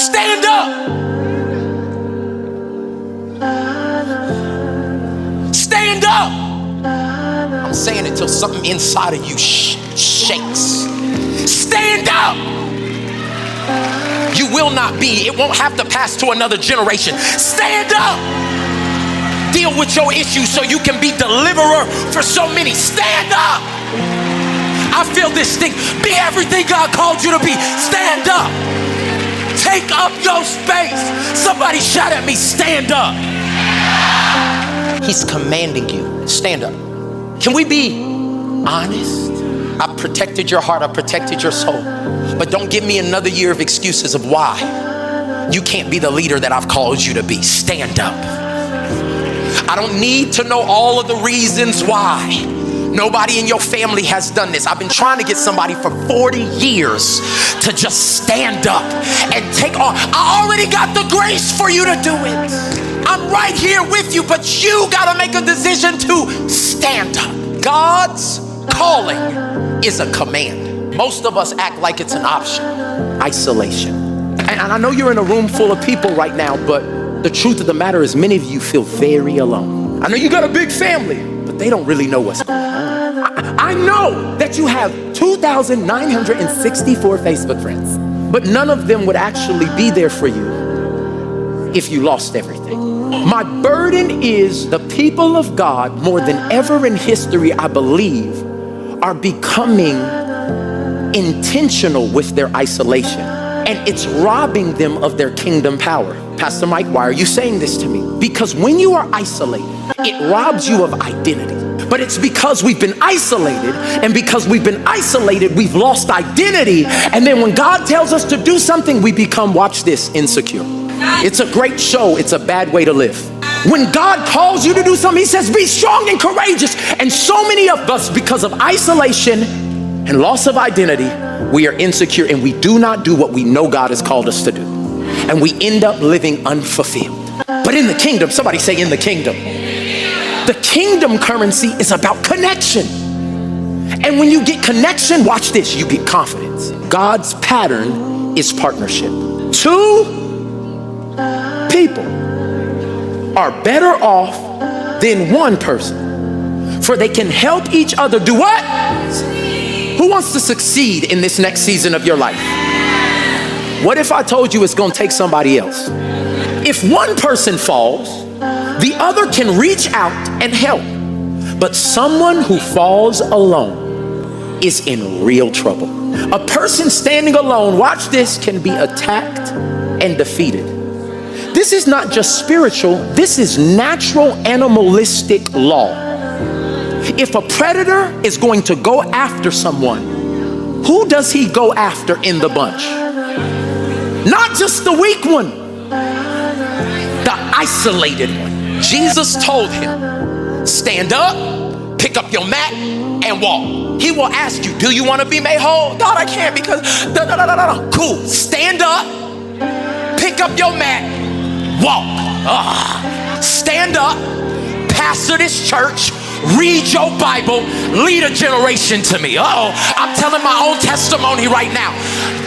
Stand up. Stand up. I'm saying it till something inside of you shakes. Stand up. You will not be, it won't have to pass to another generation. Stand up. Deal with your issues so you can be deliverer for so many. Stand up. I feel this thing. Be everything God called you to be. Stand up. Take up your space. Somebody shout at me, stand up. He's commanding you, stand up. Can we be honest? I've protected your heart, I've protected your soul. But don't give me another year of excuses of why you can't be the leader that I've called you to be. Stand up. I don't need to know all of the reasons why. Nobody in your family has done this. I've been trying to get somebody for 40 years to just stand up and take on. I already got the grace for you to do it. I'm right here with you, but you gotta make a decision to stand up. God's calling is a command. Most of us act like it's an option. Isolation. And I know you're in a room full of people right now, but the truth of the matter is many of you feel very alone. I know you got a big family, but they don't really know what's going on. I know that you have 2,964 Facebook friends, but none of them would actually be there for you if you lost everything. My burden is the people of God, more than ever in history, I believe, are becoming intentional with their isolation, and it's robbing them of their kingdom power. Pastor Mike, why are you saying this to me? Because when you are isolated, it robs you of identity. But it's because we've been isolated, and because we've been isolated, we've lost identity. And then when God tells us to do something, we become, watch this, insecure. It's a great show. It's a bad way to live. When God calls you to do something, he says, be strong and courageous. And so many of us, because of isolation and loss of identity, we are insecure and we do not do what we know God has called us to do. And we end up living unfulfilled. But in the kingdom, somebody say in the kingdom. The kingdom currency is about connection. And when you get connection, watch this, you get confidence. God's pattern is partnership. Two people are better off than one person, for they can help each other do what? Who wants to succeed in this next season of your life? What if I told you it's gonna take somebody else? If one person falls, the other can reach out and help. But someone who falls alone is in real trouble. A person standing alone, watch this, can be attacked and defeated. This is not just spiritual, this is natural animalistic law. If a predator is going to go after someone, who does he go after in the bunch? Not just the weak one, the isolated one. Jesus told him, stand up, pick up your mat, and walk. He will ask you, do you want to be made whole? God, I can't because, Cool, stand up, pick up your mat, walk. Stand up, pastor this church, read your Bible, lead a generation to me. I'm telling my own testimony right now.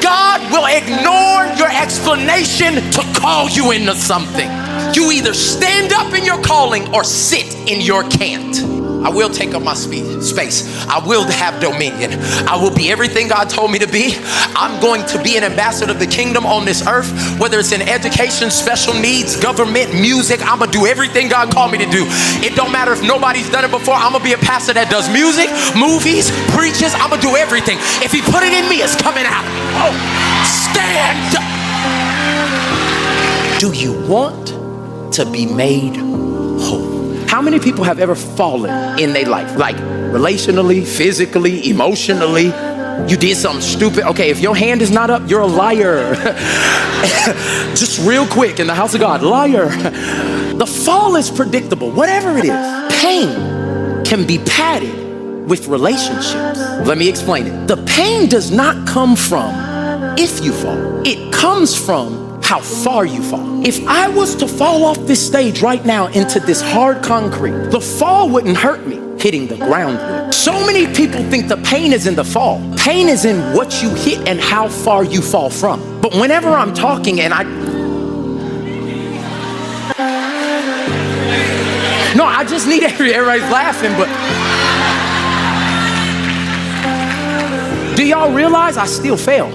God will ignore your explanation to call you into something. You either stand up in your calling or sit in your can't. I will take up my space. I will have dominion. I will be everything God told me to be. I'm going to be an ambassador of the kingdom on this earth, whether it's in education, special needs, government, music. I'm gonna do everything God called me to do. It don't matter if nobody's done it before. I'm gonna be a pastor that does music, movies, preaches. I'm gonna do everything. If he put it in me, it's coming out. Stand up. Do you want to be made whole? How many people have ever fallen in their life? Like relationally, physically, emotionally. You did something stupid. Okay, if your hand is not up, you're a liar. Just real quick in the house of God, liar. The fall is predictable, whatever it is. Pain can be padded with relationships. Let me explain it. The pain does not come from if you fall. It comes from how far you fall. If I was to fall off this stage right now into this hard concrete, the fall wouldn't hurt me. hitting the ground with. So many people think the pain is in the fall. Pain is in what you hit and how far you fall from. But whenever I'm talking and I just need everybody's laughing, but do y'all realize I still fail?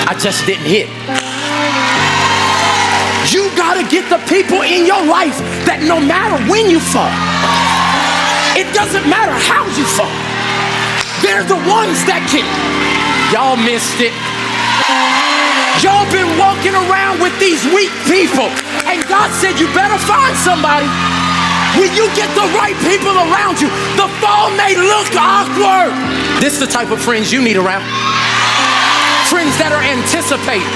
I just didn't hit. You gotta get the people in your life that no matter when you fall, it doesn't matter how you fall, they're the ones that can. Y'all missed it. Y'all been walking around with these weak people, and God said you better find somebody. When you get the right people around you, the fall may look awkward. This is the type of friends you need around. Friends that are anticipating.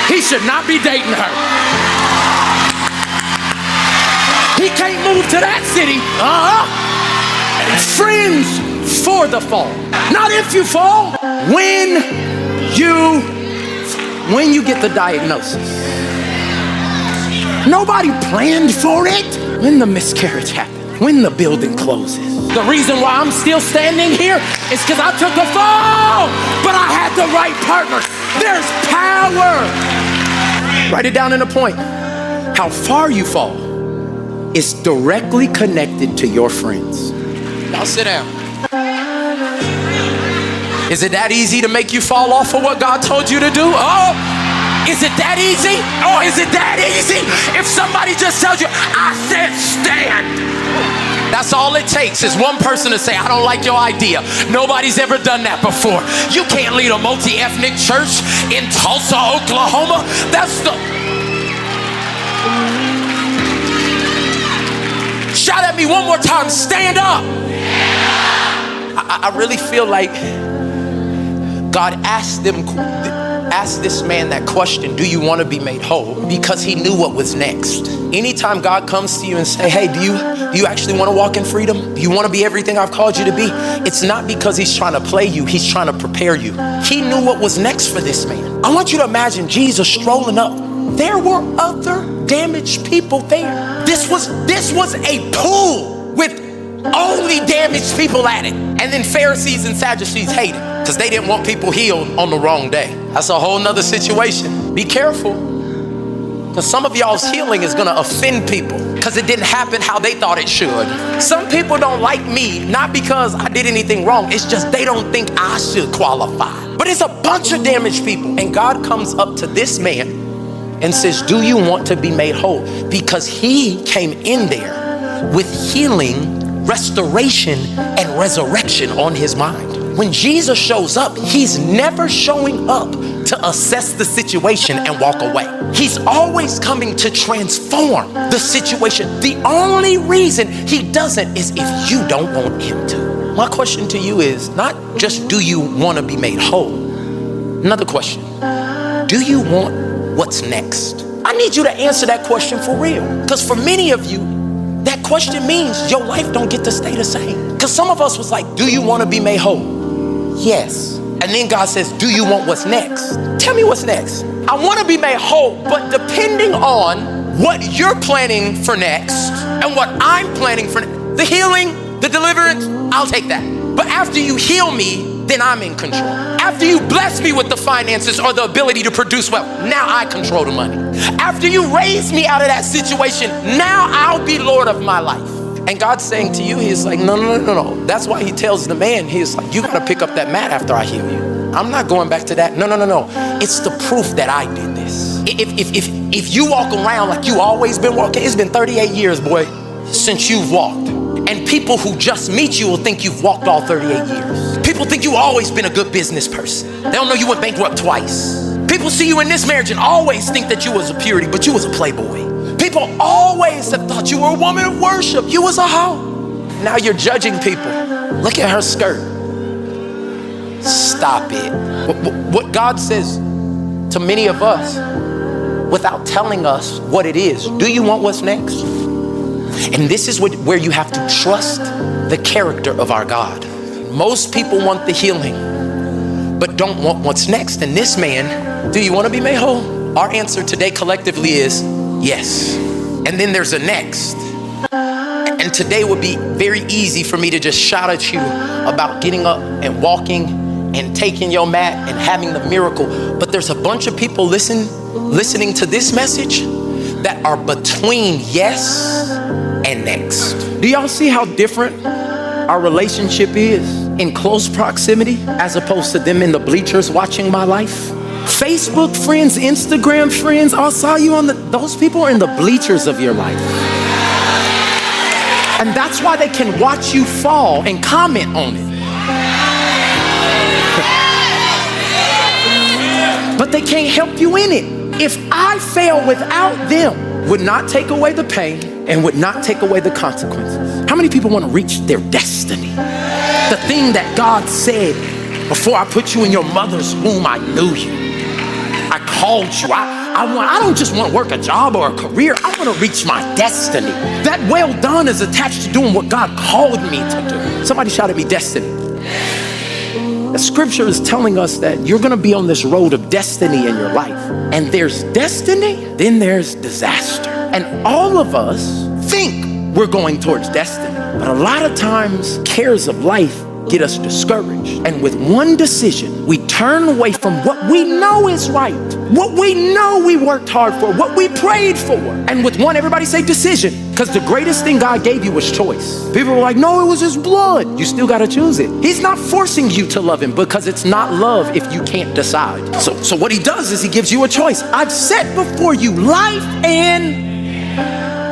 He should not be dating her. He can't move to that city. Friends for the fall. Not if you fall, when you get the diagnosis. Nobody planned for it. When the miscarriage happened, when the building closes. The reason why I'm still standing here is because I took a fall, but I had the right partner. There's power. Write it down in a point. How far you fall is directly connected to your friends. Now sit down. Is it that easy to make you fall off of what God told you to do? Oh, is it that easy? Oh, is it that easy? If somebody just tells you, I said stand. That's all it takes is one person to say, I don't like your idea. Nobody's ever done that before. You can't lead a multi-ethnic church in Tulsa, Oklahoma. Shout at me one more time, stand up. I really feel like God asked this man that question, do you want to be made whole? Because he knew what was next. Anytime God comes to you and say, hey, do you actually want to walk in freedom? Do you want to be everything I've called you to be? It's not because he's trying to play you, he's trying to prepare you. He knew what was next for this man. I want you to imagine Jesus strolling up. There were other damaged people there. This was a pool with only damaged people at it. And then Pharisees and Sadducees hated because they didn't want people healed on the wrong day. That's a whole nother situation. Be careful, because some of y'all's healing is going to offend people because it didn't happen how they thought it should. Some people don't like me, not because I did anything wrong. It's just they don't think I should qualify. But it's a bunch of damaged people. And God comes up to this man and says, do you want to be made whole? Because he came in there with healing, restoration, and resurrection on his mind. When Jesus shows up, he's never showing up to assess the situation and walk away. He's always coming to transform the situation. The only reason he doesn't is if you don't want him to. My question to you is not just do you want to be made whole? Another question, do you want what's next? I need you to answer that question for real. Because for many of you, that question means your life don't get to stay the same. Because some of us was like, do you want to be made whole? Yes. And then God says, do you want what's next? Tell me what's next. I want to be made whole, but depending on what you're planning for next and what I'm planning for, the healing, the deliverance, I'll take that. But after you heal me, then I'm in control. After you bless me with the finances or the ability to produce wealth, now I control the money. After you raise me out of that situation, now I'll be Lord of my life. And God's saying to you, he's like, no. That's why he tells the man, he's like, you got to pick up that mat after I heal you. I'm not going back to that. No. It's the proof that I did this. If you walk around like you always been walking, it's been 38 years, boy, since you've walked. And people who just meet you will think you've walked all 38 years. People think you've always been a good business person. They don't know you went bankrupt twice. People see you in this marriage and always think that you was a purity, but you was a playboy. People always have thought you were a woman of worship. You was a hoe. Now you're judging people. Look at her skirt. Stop it. What God says to many of us without telling us what it is. Do you want what's next? And this is where you have to trust the character of our God. Most people want the healing, but don't want what's next. And this man, do you want to be made whole? Our answer today collectively is yes. And then there's a next. And And today would be very easy for me to just shout at you about getting up and walking and taking your mat and having the miracle. But there's a bunch of people listening to this message that are between yes and next. Do y'all see how different our relationship is in close proximity as opposed to them in the bleachers watching my life? Facebook friends, Instagram friends, I saw you on those people are in the bleachers of your life. And that's why they can watch you fall and comment on it. But they can't help you in it. If I fail without them, would not take away the pain and would not take away the consequences. How many people want to reach their destiny? The thing that God said, before I put you in your mother's womb, I knew you. I called you. I don't just want to work a job or a career. I want to reach my destiny. That well done is attached to doing what God called me to do. Somebody shout at me, destiny. The scripture is telling us that you're going to be on this road of destiny in your life. And there's destiny, then there's disaster. And all of us think we're going towards destiny. But a lot of times, cares of life get us discouraged. And with one decision, we turn away from what we know is right, what we know we worked hard for, what we prayed for. And with one, everybody say decision, because the greatest thing God gave you was choice. People were like, no, it was his blood. You still got to choose it. He's not forcing you to love him, because it's not love if you can't decide. So what he does is he gives you a choice. I've set before you life and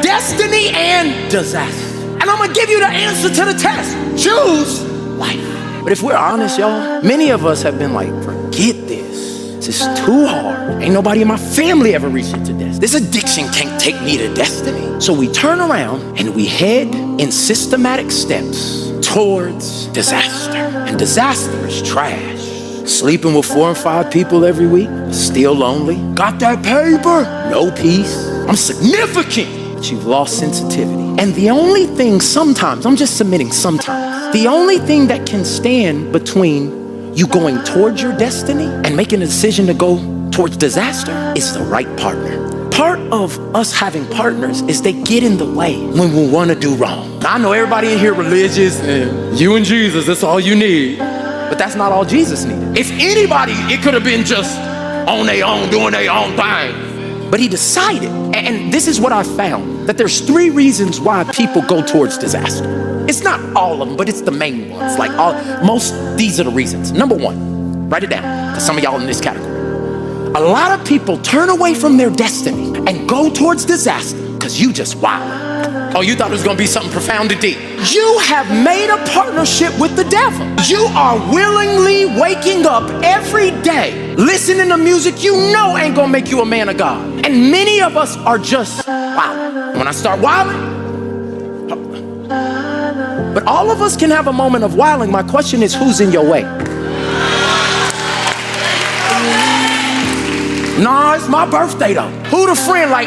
destiny and disaster. And I'm going to give you the answer to the test. Choose life. But if we're honest, y'all, many of us have been like, forget this. This is too hard. Ain't nobody in my family ever reached it to this. This addiction can't take me to destiny. So we turn around and we head in systematic steps towards disaster. And disaster is trash. Sleeping with 4 and 5 people every week, still lonely. Got that paper, no peace. I'm significant, but you've lost sensitivity. And the only thing sometimes, I'm just submitting sometimes, the only thing that can stand between you going towards your destiny and making a decision to go towards disaster is the right partner. Part of us having partners is they get in the way when we want to do wrong. I know everybody in here religious and you and Jesus, that's all you need. But that's not all Jesus needed. If anybody, it could have been just on their own, doing their own thing. But he decided, and this is what I found, that there's 3 reasons why people go towards disaster. It's not all of them, but it's the main ones. These are the reasons. Number 1, write it down, because some of y'all in this category. A lot of people turn away from their destiny and go towards disaster because you just wildin'. Oh, you thought it was gonna be something profound and deep. You have made a partnership with the devil. You are willingly waking up every day, listening to music you know ain't gonna make you a man of God. And many of us are just wilding. When I start wilding, but all of us can have a moment of wilding. My question is, who's in your way? No, it's my birthday though. Who the friend? Like,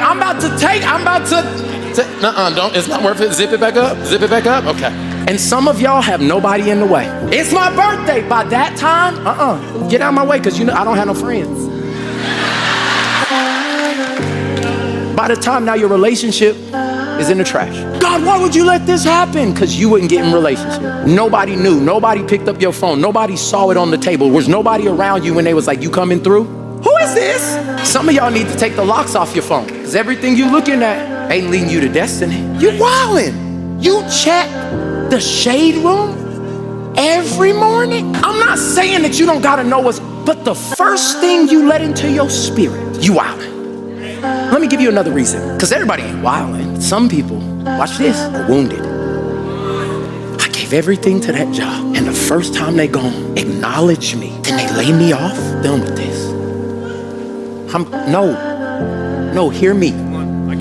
don't, it's not worth it. Zip it back up, okay. And some of y'all have nobody in the way. It's my birthday. By that time, get out of my way, because you know I don't have no friends. By the time now your relationship is in the trash. God, why would you let this happen? Because you wouldn't get in relationship. Nobody knew, nobody picked up your phone, nobody saw it on the table. Was nobody around you when they was like, you coming through? Who is this? Some of y'all need to take the locks off your phone, because everything you looking at ain't leading you to destiny. You wildin'. You check the shade room every morning. I'm not saying that you don't gotta know what's, but the first thing you let into your spirit, you wildin'. Let me give you another reason, because everybody ain't wildin'. Some people, watch this, are wounded. I gave everything to that job, and the first time they gon' acknowledge me, then they lay me off. Done with this. No, hear me.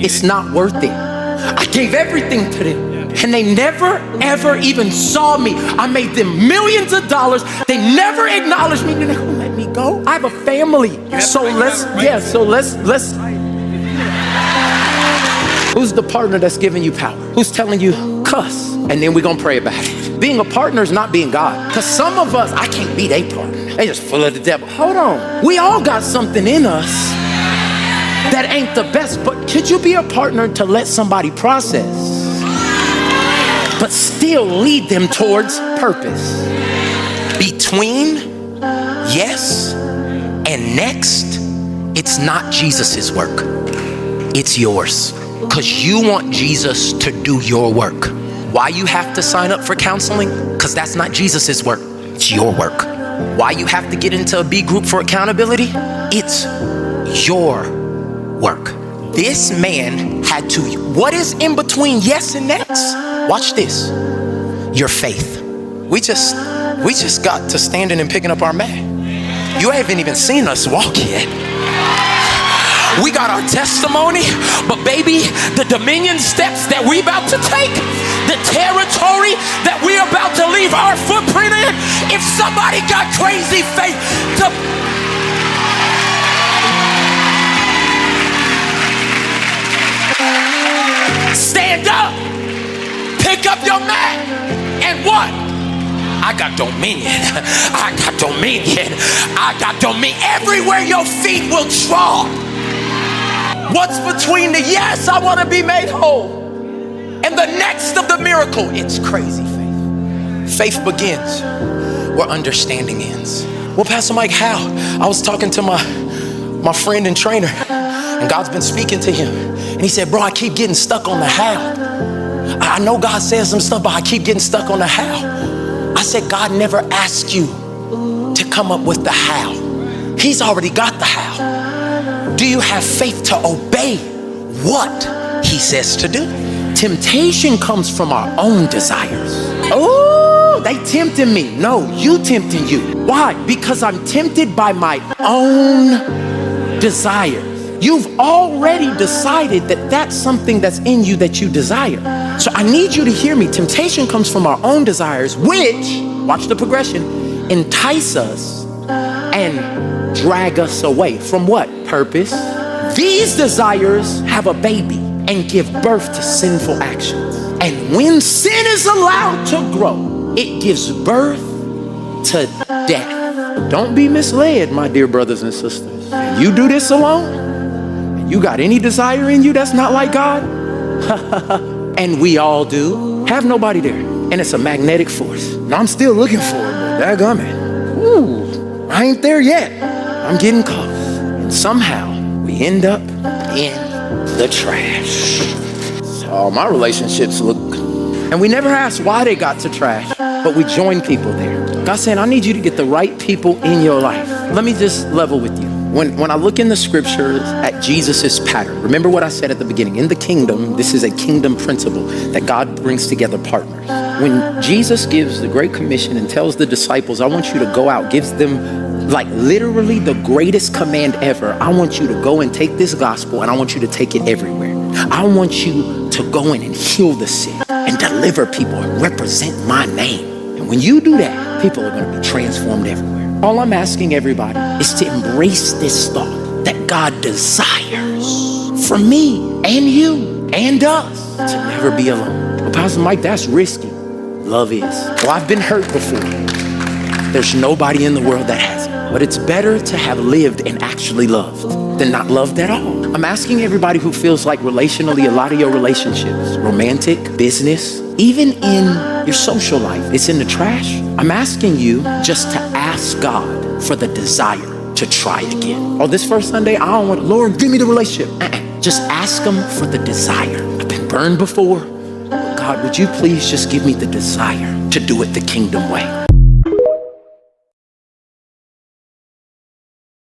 It's not worth it. I gave everything to them, and they never, ever even saw me. I made them millions of dollars. They never acknowledged me. Then they're gonna let me go. I have a family. So let's. Who's the partner that's giving you power? Who's telling you cuss? And then we're gonna pray about it. Being a partner is not being God. Because some of us, I can't be their partner. They just full of the devil. Hold on. We all got something in us that ain't the best, but could you be a partner to let somebody process? but still lead them towards purpose. Between yes and next, it's not Jesus's work, it's yours. Because you want Jesus to do your work. Why you have to sign up for counseling? Because that's not Jesus's work, it's your work. Why you have to get into a B group for accountability? It's your work. This man had to, what is in between yes and next? Watch this, your faith. We just got to standing and picking up our mat. You haven't even seen us walk yet. We got our testimony, but baby, the dominion steps that we about to take, the territory that we're about to leave our footprint in, if somebody got crazy faith to stand up, pick up your mat, and what? I got dominion. I got dominion. I got dominion. Everywhere your feet will trod. What's between the yes, I want to be made whole, and the next of the miracle? It's crazy faith. Faith begins where understanding ends. Well, Pastor Mike, how? I was talking to my friend and trainer, and God's been speaking to him, and he said, bro, I keep getting stuck on the how. I know God says some stuff, but I keep getting stuck on the how. I said, God never asked you to come up with the how. He's already got the how. Do you have faith to obey what he says to do? Temptation comes from our own desires. Oh, they tempted me. No, you tempting you. Why? Because I'm tempted by my own desires. You've already decided that that's something that's in you that you desire. So I need you to hear me. Temptation comes from our own desires, which, watch the progression, entice us and drag us away from what? Purpose. These desires have a baby and give birth to sinful actions. And when sin is allowed to grow, it gives birth to death. Don't be misled, my dear brothers and sisters. You do this alone, and you got any desire in you that's not like God, and we all do, have nobody there. And it's a magnetic force. Now I'm still looking for it, but dadgummit. Ooh, I ain't there yet. I'm getting close. And somehow we end up in the trash. So my relationships look, and we never ask why they got to trash, but we join people there. God's saying, I need you to get the right people in your life. Let me just level with you. When I look in the scriptures at Jesus's pattern, remember what I said at the beginning. In the kingdom, this is a kingdom principle that God brings together partners. When Jesus gives the Great Commission and tells the disciples, I want you to go out, gives them like literally the greatest command ever. I want you to go and take this gospel, and I want you to take it everywhere. I want you to go in and heal the sick and deliver people and represent my name. And when you do that, people are going to be transformed everywhere. All I'm asking everybody is to embrace this thought that God desires for me and you and us to never be alone. Well, Pastor Mike, that's risky. Love is. Well, I've been hurt before. There's nobody in the world that hasn't. But it's better to have lived and actually loved than not loved at all. I'm asking everybody who feels like relationally, a lot of your relationships, romantic, business, even in your social life, it's in the trash. I'm asking you just to ask God for the desire to try again. Oh, this first Sunday, I don't want, Lord, give me the relationship. Just ask him for the desire. I've been burned before. God, would you please just give me the desire to do it the kingdom way?